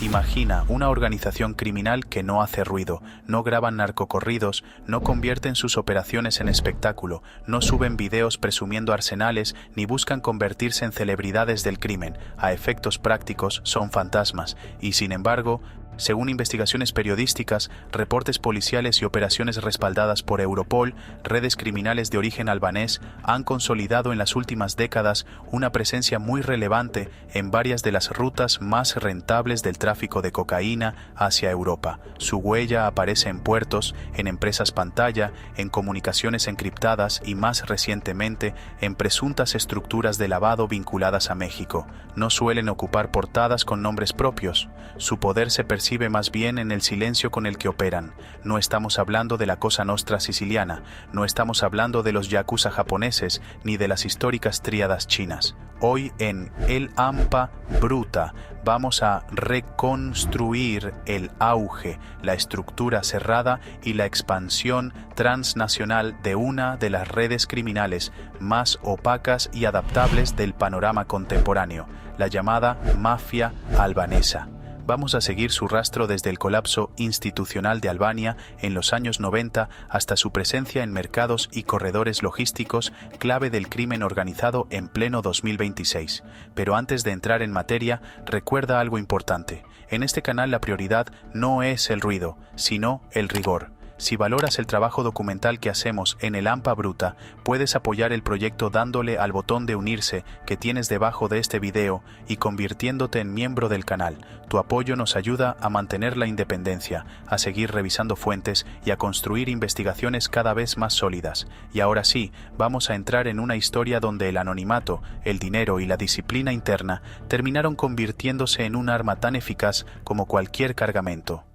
Imagina una organización criminal que no hace ruido, no graban narcocorridos, no convierten sus operaciones en espectáculo, no suben videos presumiendo arsenales ni buscan convertirse en celebridades del crimen. A efectos prácticos son fantasmas y, sin embargo, según investigaciones periodísticas, reportes policiales y operaciones respaldadas por Europol, redes criminales de origen albanés han consolidado en las últimas décadas una presencia muy relevante en varias de las rutas más rentables del tráfico de cocaína hacia Europa. Su huella aparece en puertos, en empresas pantalla, en comunicaciones encriptadas y, más recientemente, en presuntas estructuras de lavado vinculadas a México. No suelen ocupar portadas con nombres propios. Su poder se percibe más bien en el silencio con el que operan. No estamos hablando de la Cosa Nostra siciliana, no estamos hablando de los yakuza japoneses ni de las históricas tríadas chinas. Hoy en El Hampa Bruta vamos a reconstruir el auge, la estructura cerrada y la expansión transnacional de una de las redes criminales más opacas y adaptables del panorama contemporáneo, la llamada mafia albanesa. Vamos a seguir su rastro desde el colapso institucional de Albania en los años 90 hasta su presencia en mercados y corredores logísticos clave del crimen organizado en pleno 2026. Pero antes de entrar en materia, recuerda algo importante. En este canal la prioridad no es el ruido, sino el rigor. Si valoras el trabajo documental que hacemos en El Hampa Bruta, puedes apoyar el proyecto dándole al botón de unirse que tienes debajo de este video y convirtiéndote en miembro del canal. Tu apoyo nos ayuda a mantener la independencia, a seguir revisando fuentes y a construir investigaciones cada vez más sólidas. Y ahora sí, vamos a entrar en una historia donde el anonimato, el dinero y la disciplina interna terminaron convirtiéndose en un arma tan eficaz como cualquier cargamento.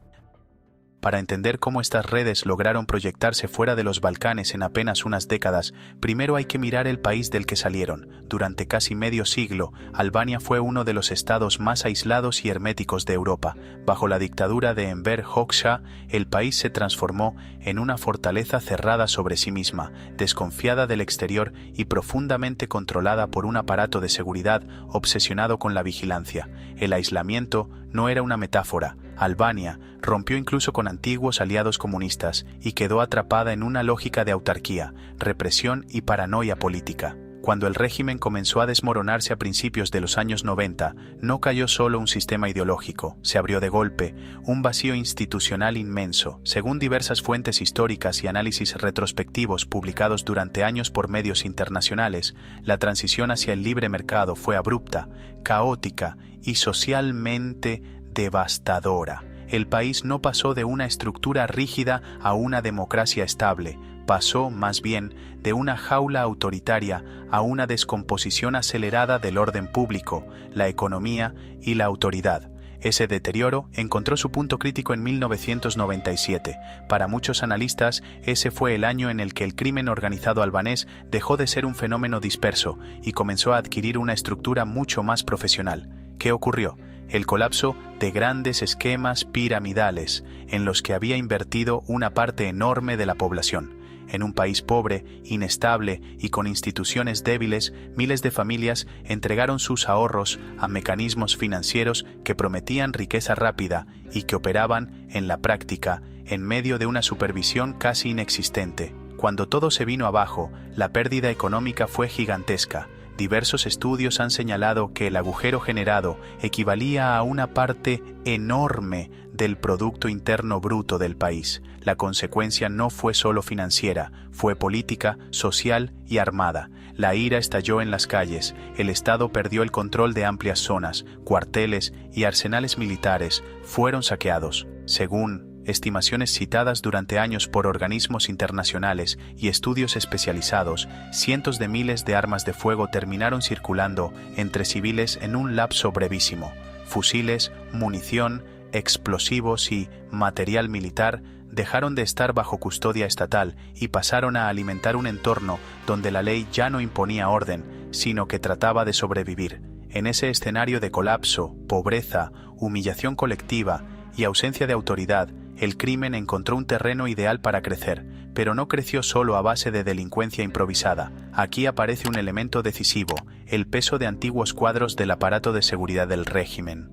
Para entender cómo estas redes lograron proyectarse fuera de los Balcanes en apenas unas décadas, primero hay que mirar el país del que salieron. Durante casi medio siglo, Albania fue uno de los estados más aislados y herméticos de Europa. Bajo la dictadura de Enver Hoxha, el país se transformó en una fortaleza cerrada sobre sí misma, desconfiada del exterior y profundamente controlada por un aparato de seguridad obsesionado con la vigilancia. El aislamiento no era una metáfora. Albania rompió incluso con antiguos aliados comunistas y quedó atrapada en una lógica de autarquía, represión y paranoia política. Cuando el régimen comenzó a desmoronarse a principios de los años 90, no cayó solo un sistema ideológico, se abrió de golpe un vacío institucional inmenso. Según diversas fuentes históricas y análisis retrospectivos publicados durante años por medios internacionales, la transición hacia el libre mercado fue abrupta, caótica y socialmente devastadora. El país no pasó de una estructura rígida a una democracia estable, pasó más bien de una jaula autoritaria a una descomposición acelerada del orden público, la economía y la autoridad. Ese deterioro encontró su punto crítico en 1997. Para muchos analistas, ese fue el año en el que el crimen organizado albanés dejó de ser un fenómeno disperso y comenzó a adquirir una estructura mucho más profesional. ¿Qué ocurrió? El colapso de grandes esquemas piramidales en los que había invertido una parte enorme de la población. En un país pobre, inestable y con instituciones débiles, miles de familias entregaron sus ahorros a mecanismos financieros que prometían riqueza rápida y que operaban, en la práctica, en medio de una supervisión casi inexistente. Cuando todo se vino abajo, la pérdida económica fue gigantesca. Diversos estudios han señalado que el agujero generado equivalía a una parte enorme del Producto Interno Bruto del país. La consecuencia no fue solo financiera, fue política, social y armada. La ira estalló en las calles, el Estado perdió el control de amplias zonas, cuarteles y arsenales militares fueron saqueados. Según estimaciones citadas durante años por organismos internacionales y estudios especializados, cientos de miles de armas de fuego terminaron circulando entre civiles en un lapso brevísimo. Fusiles, munición, explosivos y material militar dejaron de estar bajo custodia estatal y pasaron a alimentar un entorno donde la ley ya no imponía orden, sino que trataba de sobrevivir. En ese escenario de colapso, pobreza, humillación colectiva y ausencia de autoridad, el crimen encontró un terreno ideal para crecer, pero no creció solo a base de delincuencia improvisada. Aquí aparece un elemento decisivo, el peso de antiguos cuadros del aparato de seguridad del régimen.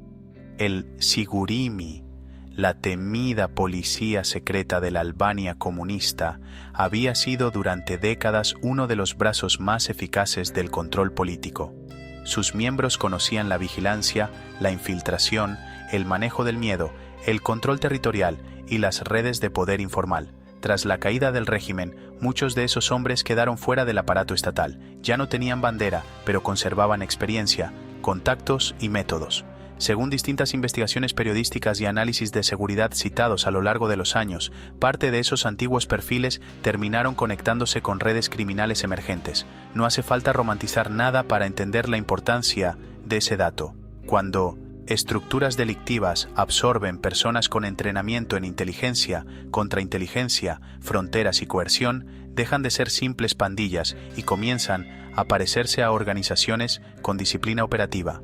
El Sigurimi, la temida policía secreta de la Albania comunista, había sido durante décadas uno de los brazos más eficaces del control político. Sus miembros conocían la vigilancia, la infiltración, el manejo del miedo, el control territorial y las redes de poder informal. Tras la caída del régimen, muchos de esos hombres quedaron fuera del aparato estatal. Ya no tenían bandera, pero conservaban experiencia, contactos y métodos. Según distintas investigaciones periodísticas y análisis de seguridad citados a lo largo de los años, parte de esos antiguos perfiles terminaron conectándose con redes criminales emergentes. No hace falta romantizar nada para entender la importancia de ese dato. Cuando estructuras delictivas absorben personas con entrenamiento en inteligencia, contrainteligencia, fronteras y coerción, dejan de ser simples pandillas y comienzan a parecerse a organizaciones con disciplina operativa.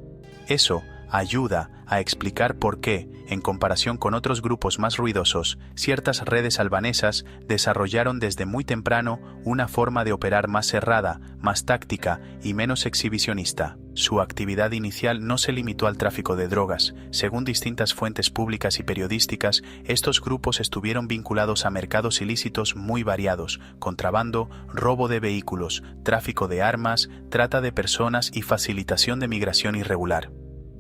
Eso ayuda a explicar por qué, en comparación con otros grupos más ruidosos, ciertas redes albanesas desarrollaron desde muy temprano una forma de operar más cerrada, más táctica y menos exhibicionista. Su actividad inicial no se limitó al tráfico de drogas. Según distintas fuentes públicas y periodísticas, estos grupos estuvieron vinculados a mercados ilícitos muy variados: contrabando, robo de vehículos, tráfico de armas, trata de personas y facilitación de migración irregular.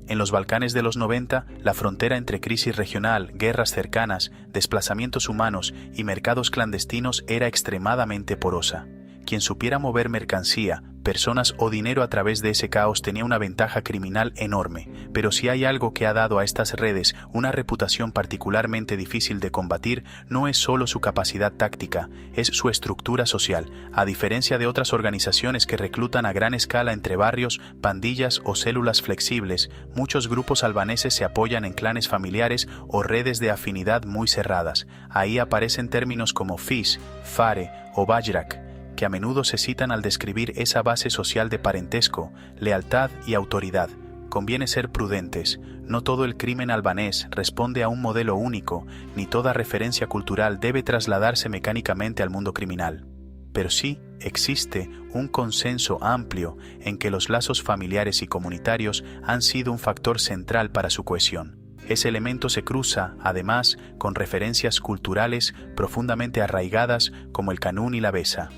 En los Balcanes de los 90, la frontera entre crisis regional, guerras cercanas, desplazamientos humanos y mercados clandestinos era extremadamente porosa. Quien supiera mover mercancía, personas o dinero a través de ese caos tenía una ventaja criminal enorme. Pero si hay algo que ha dado a estas redes una reputación particularmente difícil de combatir, no es solo su capacidad táctica, es su estructura social. A diferencia de otras organizaciones que reclutan a gran escala entre barrios, pandillas o células flexibles, muchos grupos albaneses se apoyan en clanes familiares o redes de afinidad muy cerradas. Ahí aparecen términos como FIS, FARE o Bajrak, que a menudo se citan al describir esa base social de parentesco, lealtad y autoridad. Conviene ser prudentes. No todo el crimen albanés responde a un modelo único, ni toda referencia cultural debe trasladarse mecánicamente al mundo criminal. Pero sí existe un consenso amplio en que los lazos familiares y comunitarios han sido un factor central para su cohesión. Ese elemento se cruza, además, con referencias culturales profundamente arraigadas como el canún y la besa.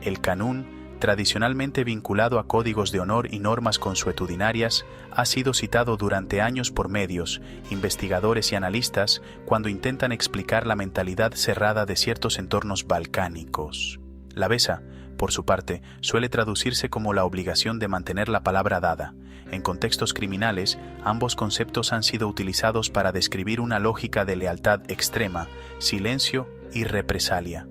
El canún, tradicionalmente vinculado a códigos de honor y normas consuetudinarias, ha sido citado durante años por medios, investigadores y analistas cuando intentan explicar la mentalidad cerrada de ciertos entornos balcánicos. La besa, por su parte, suele traducirse como la obligación de mantener la palabra dada. En contextos criminales, ambos conceptos han sido utilizados para describir una lógica de lealtad extrema, silencio y represalia.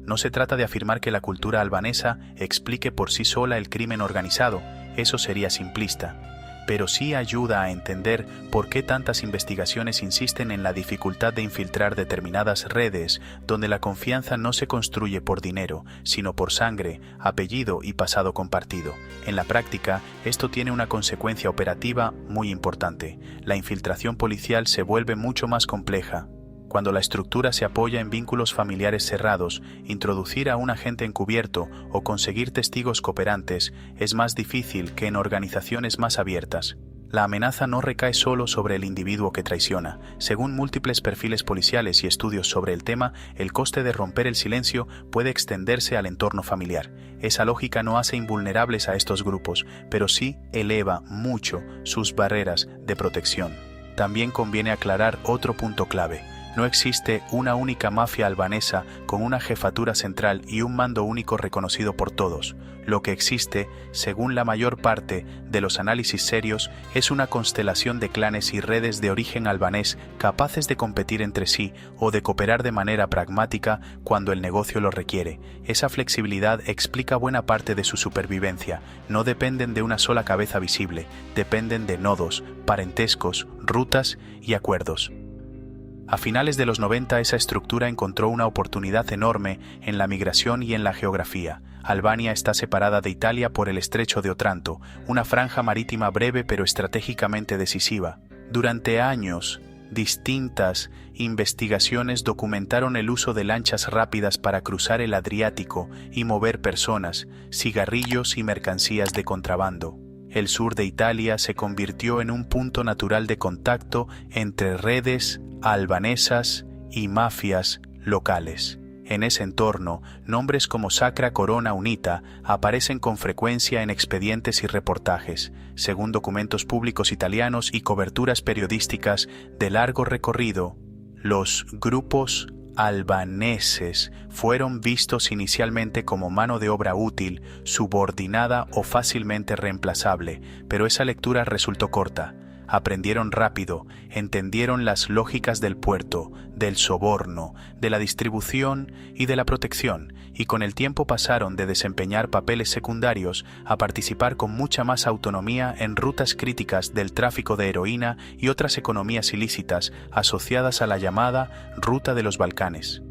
No se trata de afirmar que la cultura albanesa explique por sí sola el crimen organizado, eso sería simplista, pero sí ayuda a entender por qué tantas investigaciones insisten en la dificultad de infiltrar determinadas redes donde la confianza no se construye por dinero, sino por sangre, apellido y pasado compartido. En la práctica, esto tiene una consecuencia operativa muy importante. La infiltración policial se vuelve mucho más compleja. Cuando la estructura se apoya en vínculos familiares cerrados, introducir a un agente encubierto o conseguir testigos cooperantes es más difícil que en organizaciones más abiertas. La amenaza no recae solo sobre el individuo que traiciona. Según múltiples perfiles policiales y estudios sobre el tema, el coste de romper el silencio puede extenderse al entorno familiar. Esa lógica no hace invulnerables a estos grupos, pero sí eleva mucho sus barreras de protección. También conviene aclarar otro punto clave. No existe una única mafia albanesa con una jefatura central y un mando único reconocido por todos. Lo que existe, según la mayor parte de los análisis serios, es una constelación de clanes y redes de origen albanés capaces de competir entre sí o de cooperar de manera pragmática cuando el negocio lo requiere. Esa flexibilidad explica buena parte de su supervivencia. No dependen de una sola cabeza visible, dependen de nodos, parentescos, rutas y acuerdos. A finales de los 90 esa estructura encontró una oportunidad enorme en la migración y en la geografía. Albania está separada de Italia por el estrecho de Otranto, una franja marítima breve pero estratégicamente decisiva. Durante años, distintas investigaciones documentaron el uso de lanchas rápidas para cruzar el Adriático y mover personas, cigarrillos y mercancías de contrabando. El sur de Italia se convirtió en un punto natural de contacto entre redes albanesas y mafias locales. En ese entorno, nombres como Sacra Corona Unita aparecen con frecuencia en expedientes y reportajes, según documentos públicos italianos y coberturas periodísticas de largo recorrido. Los grupos albaneses fueron vistos inicialmente como mano de obra útil, subordinada o fácilmente reemplazable, pero esa lectura resultó corta. Aprendieron rápido, entendieron las lógicas del puerto, del soborno, de la distribución y de la protección, y con el tiempo pasaron de desempeñar papeles secundarios a participar con mucha más autonomía en rutas críticas del tráfico de heroína y otras economías ilícitas asociadas a la llamada Ruta de los Balcanes.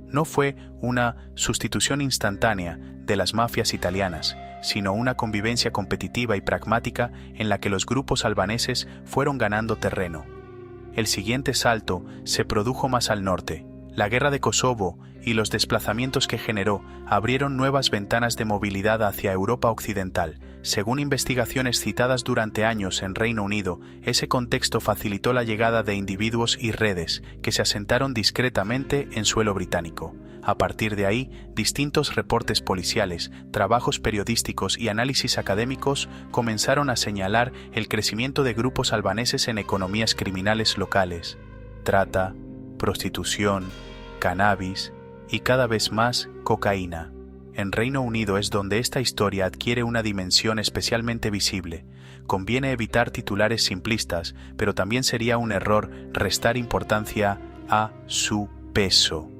No fue una sustitución instantánea de las mafias italianas, sino una convivencia competitiva y pragmática en la que los grupos albaneses fueron ganando terreno. El siguiente salto se produjo más al norte. La guerra de Kosovo y los desplazamientos que generó abrieron nuevas ventanas de movilidad hacia Europa Occidental. Según investigaciones citadas durante años en Reino Unido, ese contexto facilitó la llegada de individuos y redes que se asentaron discretamente en suelo británico. A partir de ahí, distintos reportes policiales, trabajos periodísticos y análisis académicos comenzaron a señalar el crecimiento de grupos albaneses en economías criminales locales: trata, prostitución, cannabis y cada vez más cocaína. En Reino Unido es donde esta historia adquiere una dimensión especialmente visible. Conviene evitar titulares simplistas, pero también sería un error restar importancia a su peso.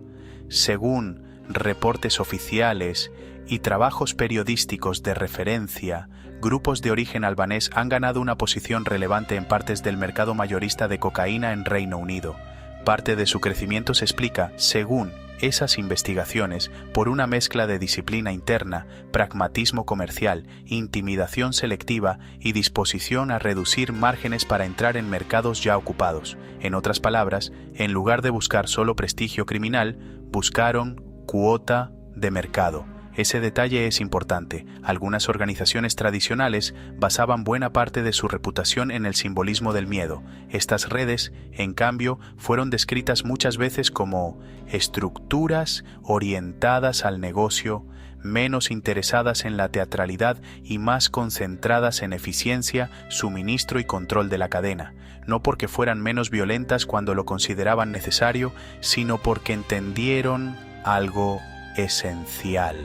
Según reportes oficiales y trabajos periodísticos de referencia, grupos de origen albanés han ganado una posición relevante en partes del mercado mayorista de cocaína en Reino Unido. Parte de su crecimiento se explica, según esas investigaciones, por una mezcla de disciplina interna, pragmatismo comercial, intimidación selectiva y disposición a reducir márgenes para entrar en mercados ya ocupados. En otras palabras, en lugar de buscar solo prestigio criminal, buscaron cuota de mercado. Ese detalle es importante. Algunas organizaciones tradicionales basaban buena parte de su reputación en el simbolismo del miedo. Estas redes, en cambio, fueron descritas muchas veces como estructuras orientadas al negocio, menos interesadas en la teatralidad y más concentradas en eficiencia, suministro y control de la cadena, no porque fueran menos violentas cuando lo consideraban necesario, sino porque entendieron algo esencial.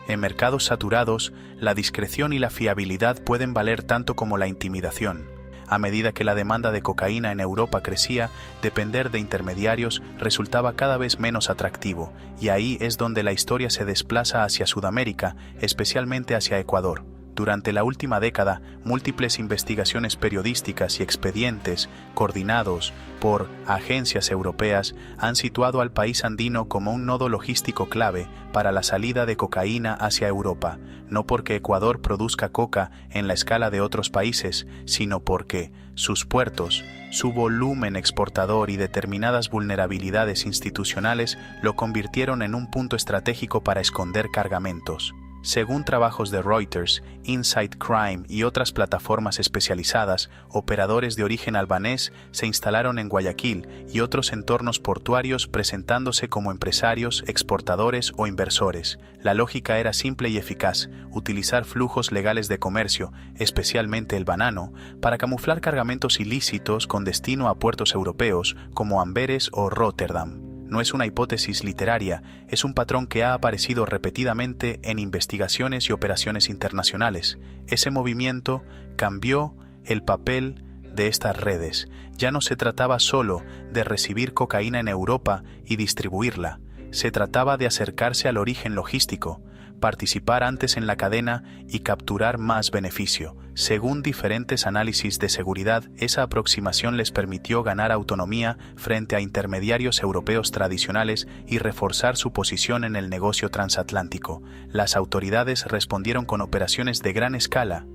En mercados saturados, la discreción y la fiabilidad pueden valer tanto como la intimidación. A medida que la demanda de cocaína en Europa crecía, depender de intermediarios resultaba cada vez menos atractivo, y ahí es donde la historia se desplaza hacia Sudamérica, especialmente hacia Ecuador. Durante la última década, múltiples investigaciones periodísticas y expedientes, coordinados por agencias europeas, han situado al país andino como un nodo logístico clave para la salida de cocaína hacia Europa, no porque Ecuador produzca coca en la escala de otros países, sino porque sus puertos, su volumen exportador y determinadas vulnerabilidades institucionales lo convirtieron en un punto estratégico para esconder cargamentos. Según trabajos de Reuters, Inside Crime y otras plataformas especializadas, operadores de origen albanés se instalaron en Guayaquil y otros entornos portuarios presentándose como empresarios, exportadores o inversores. La lógica era simple y eficaz: utilizar flujos legales de comercio, especialmente el banano, para camuflar cargamentos ilícitos con destino a puertos europeos como Amberes o Róterdam. No es una hipótesis literaria, es un patrón que ha aparecido repetidamente en investigaciones y operaciones internacionales. Ese movimiento cambió el papel de estas redes. Ya no se trataba solo de recibir cocaína en Europa y distribuirla, se trataba de acercarse al origen logístico, participar antes en la cadena y capturar más beneficio. Según diferentes análisis de seguridad, esa aproximación les permitió ganar autonomía frente a intermediarios europeos tradicionales y reforzar su posición en el negocio transatlántico. Las autoridades respondieron con operaciones de gran escala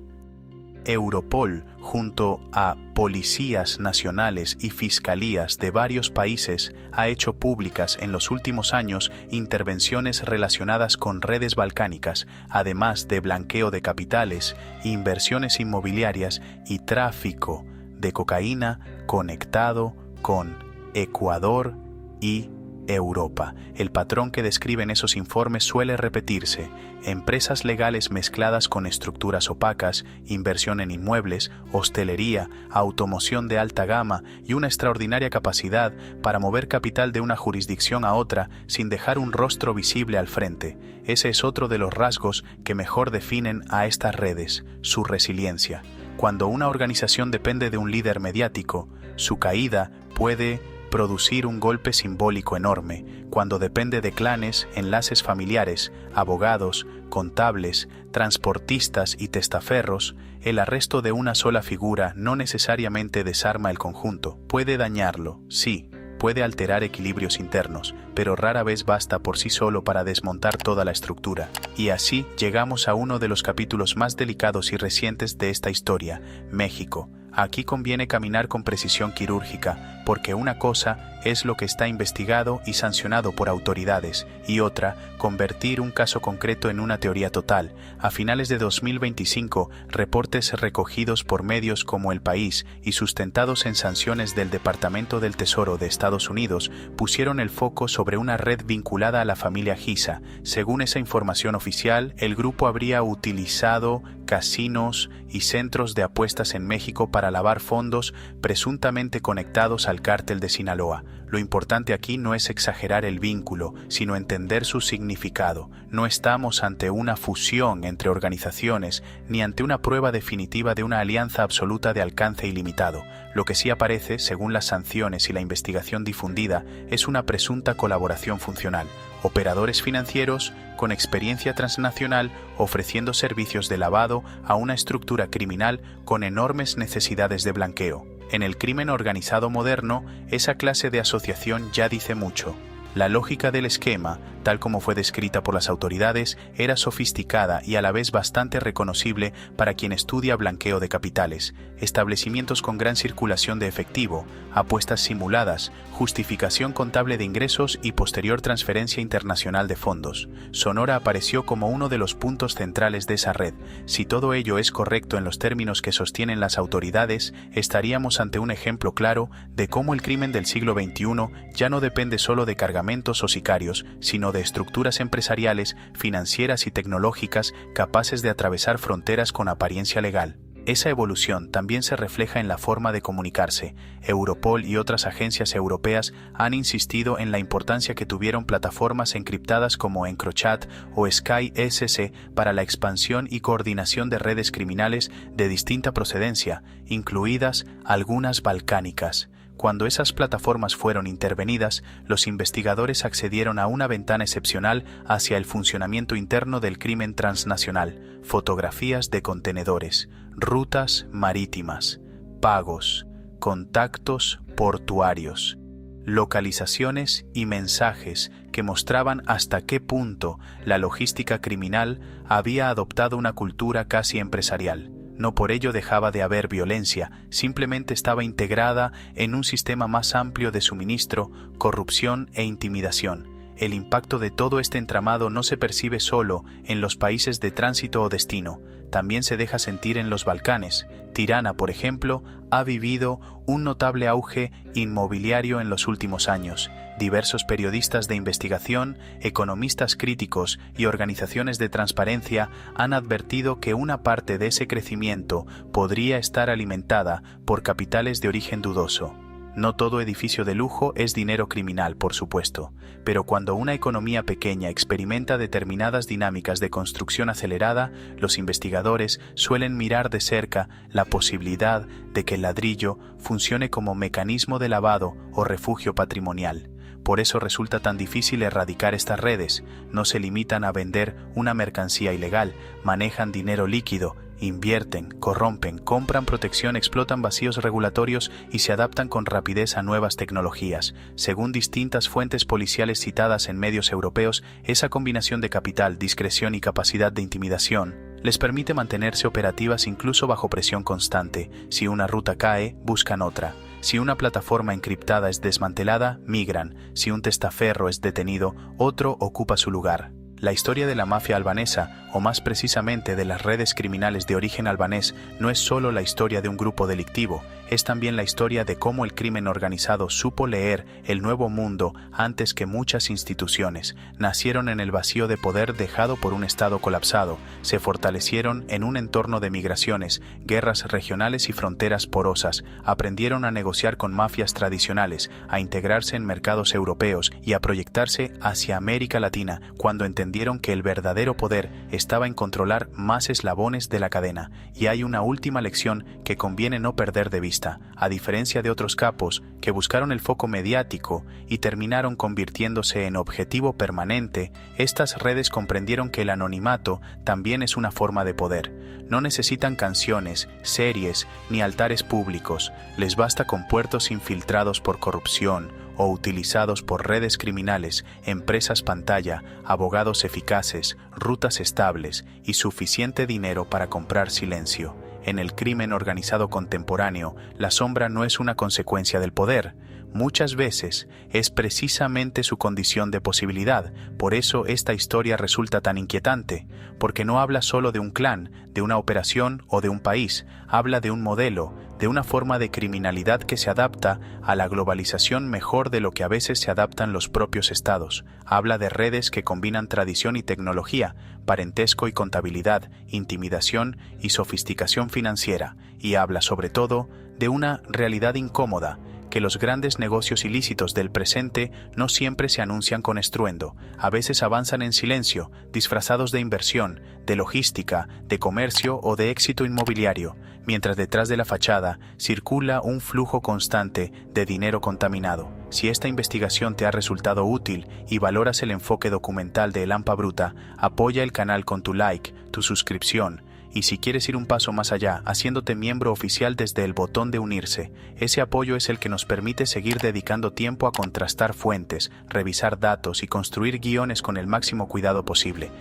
Europol, junto a policías nacionales y fiscalías de varios países, ha hecho públicas en los últimos años intervenciones relacionadas con redes balcánicas, además de blanqueo de capitales, inversiones inmobiliarias y tráfico de cocaína conectado con Ecuador y Europa. El patrón que describen esos informes suele repetirse: empresas legales mezcladas con estructuras opacas, inversión en inmuebles, hostelería, automoción de alta gama y una extraordinaria capacidad para mover capital de una jurisdicción a otra sin dejar un rostro visible al frente. Ese es otro de los rasgos que mejor definen a estas redes: su resiliencia. Cuando una organización depende de un líder mediático, su caída puede producir un golpe simbólico enorme. Cuando depende de clanes, enlaces familiares, abogados, contables, transportistas y testaferros, el arresto de una sola figura no necesariamente desarma el conjunto. Puede dañarlo, sí, puede alterar equilibrios internos, pero rara vez basta por sí solo para desmontar toda la estructura. Y así llegamos a uno de los capítulos más delicados y recientes de esta historia: México. Aquí conviene caminar con precisión quirúrgica, porque una cosa es lo que está investigado y sancionado por autoridades, y otra, convertir un caso concreto en una teoría total. A finales de 2025, reportes recogidos por medios como El País y sustentados en sanciones del Departamento del Tesoro de Estados Unidos pusieron el foco sobre una red vinculada a la familia Giza. Según esa información oficial, el grupo habría utilizado casinos y centros de apuestas en México para lavar fondos presuntamente conectados al cártel de Sinaloa. Lo importante aquí no es exagerar el vínculo, sino entender su significado. No estamos ante una fusión entre organizaciones, ni ante una prueba definitiva de una alianza absoluta de alcance ilimitado. Lo que sí aparece, según las sanciones y la investigación difundida, es una presunta colaboración funcional. Operadores financieros con experiencia transnacional ofreciendo servicios de lavado a una estructura criminal con enormes necesidades de blanqueo. En el crimen organizado moderno, esa clase de asociación ya dice mucho. La lógica del esquema, tal como fue descrita por las autoridades, era sofisticada y a la vez bastante reconocible para quien estudia blanqueo de capitales. Establecimientos con gran circulación de efectivo, apuestas simuladas, justificación contable de ingresos y posterior transferencia internacional de fondos. Sonora apareció como uno de los puntos centrales de esa red. Si todo ello es correcto en los términos que sostienen las autoridades, estaríamos ante un ejemplo claro de cómo el crimen del siglo XXI ya no depende solo de cargamentos o sicarios, sino de estructuras empresariales, financieras y tecnológicas capaces de atravesar fronteras con apariencia legal. Esa evolución también se refleja en la forma de comunicarse. Europol y otras agencias europeas han insistido en la importancia que tuvieron plataformas encriptadas como EncroChat o SkySC para la expansión y coordinación de redes criminales de distinta procedencia, incluidas algunas balcánicas. Cuando esas plataformas fueron intervenidas, los investigadores accedieron a una ventana excepcional hacia el funcionamiento interno del crimen transnacional: fotografías de contenedores, rutas marítimas, pagos, contactos portuarios, localizaciones y mensajes que mostraban hasta qué punto la logística criminal había adoptado una cultura casi empresarial. No por ello dejaba de haber violencia, simplemente estaba integrada en un sistema más amplio de suministro, corrupción e intimidación. El impacto de todo este entramado no se percibe solo en los países de tránsito o destino, también se deja sentir en los Balcanes. Tirana, por ejemplo, ha vivido un notable auge inmobiliario en los últimos años. Diversos periodistas de investigación, economistas críticos y organizaciones de transparencia han advertido que una parte de ese crecimiento podría estar alimentada por capitales de origen dudoso. No todo edificio de lujo es dinero criminal, por supuesto, pero cuando una economía pequeña experimenta determinadas dinámicas de construcción acelerada, los investigadores suelen mirar de cerca la posibilidad de que el ladrillo funcione como mecanismo de lavado o refugio patrimonial. Por eso resulta tan difícil erradicar estas redes. No se limitan a vender una mercancía ilegal, manejan dinero líquido, invierten, corrompen, compran protección, explotan vacíos regulatorios y se adaptan con rapidez a nuevas tecnologías. Según distintas fuentes policiales citadas en medios europeos, esa combinación de capital, discreción y capacidad de intimidación Les permite mantenerse operativas incluso bajo presión constante. Si una ruta cae, buscan otra. Si una plataforma encriptada es desmantelada, migran. Si un testaferro es detenido, otro ocupa su lugar. La historia de la mafia albanesa, o más precisamente de las redes criminales de origen albanés, no es solo la historia de un grupo delictivo, es también la historia de cómo el crimen organizado supo leer el nuevo mundo antes que muchas instituciones. Nacieron en el vacío de poder dejado por un Estado colapsado, se fortalecieron en un entorno de migraciones, guerras regionales y fronteras porosas, aprendieron a negociar con mafias tradicionales, a integrarse en mercados europeos y a proyectarse hacia América Latina cuando entendieron que el verdadero poder estaba en controlar más eslabones de la cadena. Y hay una última lección que conviene no perder de vista. A diferencia de otros capos que buscaron el foco mediático y terminaron convirtiéndose en objetivo permanente, estas redes comprendieron que el anonimato también es una forma de poder. No necesitan canciones, series ni altares públicos, les basta con puertos infiltrados por corrupción o utilizados por redes criminales, empresas pantalla, abogados eficaces, rutas estables y suficiente dinero para comprar silencio. En el crimen organizado contemporáneo, la sombra no es una consecuencia del poder. Muchas veces es precisamente su condición de posibilidad. Por eso esta historia resulta tan inquietante, porque no habla solo de un clan, de una operación o de un país, habla de un modelo, de una forma de criminalidad que se adapta a la globalización mejor de lo que a veces se adaptan los propios estados. Habla de redes que combinan tradición y tecnología, parentesco y contabilidad, intimidación y sofisticación financiera, y habla sobre todo de una realidad incómoda, que los grandes negocios ilícitos del presente no siempre se anuncian con estruendo, a veces avanzan en silencio, disfrazados de inversión, de logística, de comercio o de éxito inmobiliario, mientras detrás de la fachada circula un flujo constante de dinero contaminado. Si esta investigación te ha resultado útil y valoras el enfoque documental de El Hampa Bruta, apoya el canal con tu like, tu suscripción, y si quieres ir un paso más allá, haciéndote miembro oficial desde el botón de unirse. Ese apoyo es el que nos permite seguir dedicando tiempo a contrastar fuentes, revisar datos y construir guiones con el máximo cuidado posible.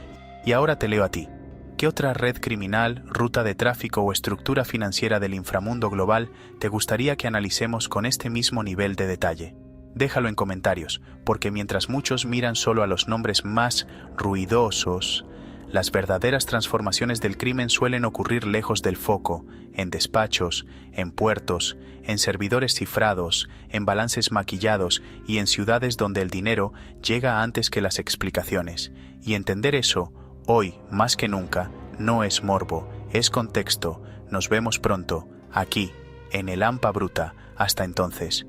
Y ahora te leo a ti. ¿Qué otra red criminal, ruta de tráfico o estructura financiera del inframundo global te gustaría que analicemos con este mismo nivel de detalle? Déjalo en comentarios, porque mientras muchos miran solo a los nombres más ruidosos, las verdaderas transformaciones del crimen suelen ocurrir lejos del foco, en despachos, en puertos, en servidores cifrados, en balances maquillados y en ciudades donde el dinero llega antes que las explicaciones. Y entender eso, hoy más que nunca, no es morbo, es contexto. Nos vemos pronto, aquí, en El Hampa Bruta. Hasta entonces.